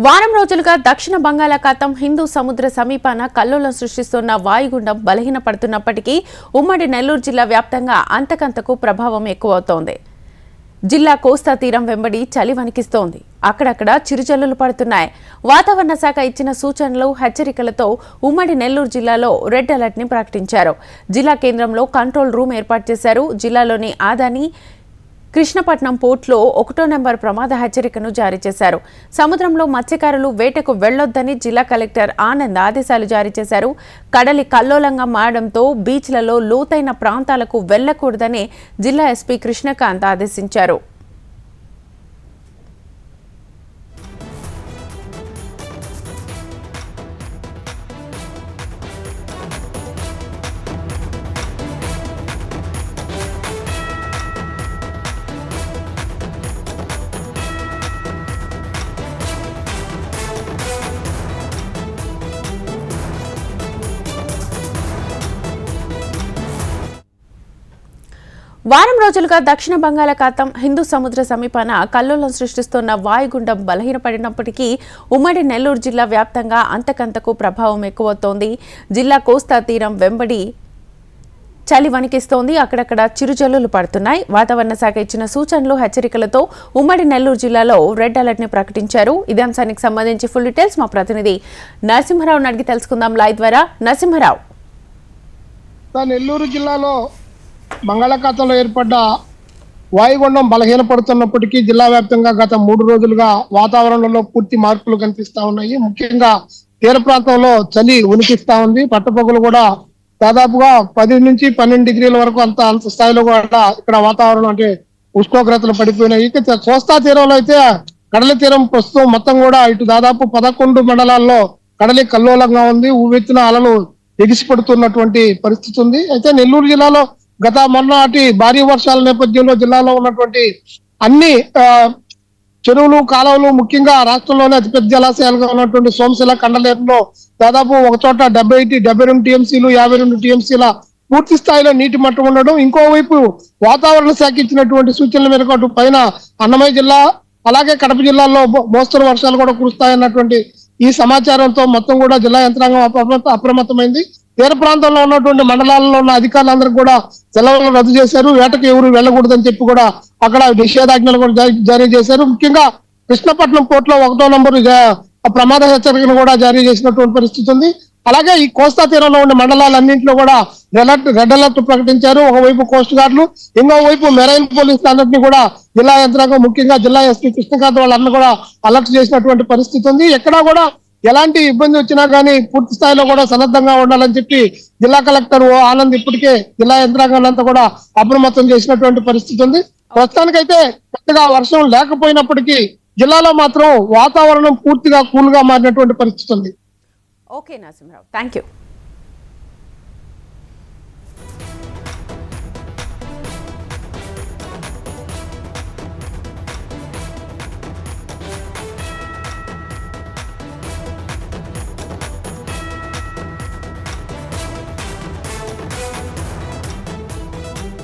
వారం రోజులుగా దక్షిణ బంగాళాఖాతం హిందూ సముద్ర సమీపాన కల్లోలం సృష్టిస్తున్న వాయుగుండం బలహీనపడుతున్నప్పటికీ ఉమ్మడి నెల్లూరు జిల్లా వ్యాప్తంగా అంతకంతకు ప్రభావం ఎక్కువవుతోంది. జిల్లా కోస్తా తీరం వెంబడి చలి వణికిస్తోంది. అక్కడక్కడ చిరుజల్లులు పడుతున్నాయి. వాతావరణ శాఖ ఇచ్చిన సూచనలు, హెచ్చరికలతో ఉమ్మడి నెల్లూరు జిల్లాలో రెడ్ అలర్ట్ ని ప్రకటించారు. జిల్లా కేంద్రంలో కంట్రోల్ రూమ్ ఏర్పాటు చేశారు. జిల్లాలోని ఆదాని కృష్ణపట్నం పోర్టులో 1వ నెంబర్ ప్రమాద హెచ్చరికను జారీ చేశారు. సముద్రంలో మత్స్యకారులు వేటకు వెళ్లొద్దని జిల్లా కలెక్టర్ ఆనంద్ ఆదేశాలు జారీ చేశారు. కడలి కల్లోలంగా మారడంతో బీచ్లలో లోతైన ప్రాంతాలకు వెళ్లకూడదని జిల్లా ఎస్పీ కృష్ణకాంత్ ఆదేశించారు. వారం రోజులుగా దక్షిణ బంగాళాఖాతం హిందూ సముద్ర సమీపాన కల్లోలం సృష్టిస్తున్న వాయుగుండం బలహీనపడినప్పటికీ ఉమ్మడి నెల్లూరు జిల్లా వ్యాప్తంగా అంతకంతకు ప్రభావం ఎక్కువవుతోంది. జిల్లా కోస్తా తీరం వెంబడి చలి వణికిస్తోంది. అక్కడక్కడ చిరుజల్లులు పడుతున్నాయి. వాతావరణ శాఖ ఇచ్చిన సూచనలు, హెచ్చరికలతో ఉమ్మడి నెల్లూరు జిల్లాలో రెడ్ అలర్ట్ ని ప్రకటించారు. ఇదే అంశానికి సంబంధించి ఫుల్ డీటెయిల్స్ మా ప్రతినిధి నరసింహరావుని అడిగి తెలుసుకుందాం లైవ్ ద్వారా. నరసింహరావు, నెల్లూరు జిల్లాలో బంగాళాఖాతంలో ఏర్పడ్డ వాయుగుండం బలహీనపడుతున్నప్పటికీ జిల్లా వ్యాప్తంగా గత 3 రోజులుగా వాతావరణంలో పూర్తి మార్పులు కనిపిస్తా ఉన్నాయి. ముఖ్యంగా తీర ప్రాంతంలో చలి ఉనికిస్తా ఉంది. పట్టపగలు కూడా దాదాపుగా 10 నుంచి 12 డిగ్రీల వరకు అంత స్థాయిలో కూడా ఇక్కడ వాతావరణం అంటే ఉష్ణోగ్రతలు పడిపోయినాయి. ఇక కోస్తా తీరంలో అయితే కడలి తీరం ప్రస్తుతం మొత్తం కూడా ఇటు దాదాపు 11 మండలాల్లో కడలి కల్లోలంగా ఉంది. ఉవ్వెత్తున అలలు ఎగిసిపడుతున్నటువంటి పరిస్థితి ఉంది. అయితే నెల్లూరు జిల్లాలో గత మొన్నటి భారీ వర్షాల నేపథ్యంలో జిల్లాలో ఉన్నటువంటి అన్ని చెరువులు, కాలువలు, ముఖ్యంగా రాష్ట్రంలోనే అతిపెద్ద జలాశయాలుగా ఉన్నటువంటి సోమశిల, కండలేరులో దాదాపు ఒక చోట 72 టీఎంసీలు, 52 టీఎంసీల పూర్తి స్థాయిలో నీటి మట్టం ఉండడం. ఇంకోవైపు వాతావరణ శాఖ ఇచ్చినటువంటి సూచనల మేరకు అటు పైన అన్నమయ్య జిల్లా అలాగే కడప జిల్లాల్లో మోస్తరు వర్షాలు కూడా కురుస్తాయన్నటువంటి ఈ సమాచారంతో మొత్తం కూడా జిల్లా యంత్రాంగం అప్రమత్తమైంది. తీర ప్రాంతంలో ఉన్నటువంటి మండలాల్లో ఉన్న అధికారులందరూ కూడా సెలవులను రద్దు చేశారు. వేటకు ఎవరు వెళ్ళకూడదని చెప్పి కూడా అక్కడ నిషేధాజ్ఞలు కూడా జారీ చేశారు. ముఖ్యంగా కృష్ణపట్నం పోర్టులో 1వ నంబర్ ప్రమాద హెచ్చరికను కూడా జారీ చేసినటువంటి పరిస్థితి ఉంది. అలాగే ఈ కోస్తా తీరంలో ఉన్న మండలాలన్నింటిలో కూడా రెడ్ అలర్ట్ ప్రకటించారు. ఒకవైపు కోస్ట్ గార్డులు, ఇంకోవైపు మెరైన్ పోలీసులు అన్నింటినీ కూడా జిల్లా యంత్రాంగం, ముఖ్యంగా జిల్లా ఎస్పీ కృష్ణకాంత్ వాళ్ళన్నీ కూడా అలర్ట్ చేసినటువంటి పరిస్థితి ఉంది. ఎక్కడా కూడా ఎలాంటి ఇబ్బంది వచ్చినా కానీ పూర్తి స్థాయిలో కూడా సన్నద్ధంగా ఉండాలని చెప్పి జిల్లా కలెక్టర్ ఆనంద్ ఇప్పటికే జిల్లా యంత్రాంగాలంతా కూడా అప్రమత్తం చేసినటువంటి పరిస్థితి ఉంది. ప్రస్తుతానికైతే పెద్దగా వర్షం లేకపోయినప్పటికీ జిల్లాలో మాత్రం వాతావరణం పూర్తిగా కూల్ గా మారినటువంటి పరిస్థితి ఉంది. Okay Narasimha Rao, thank you.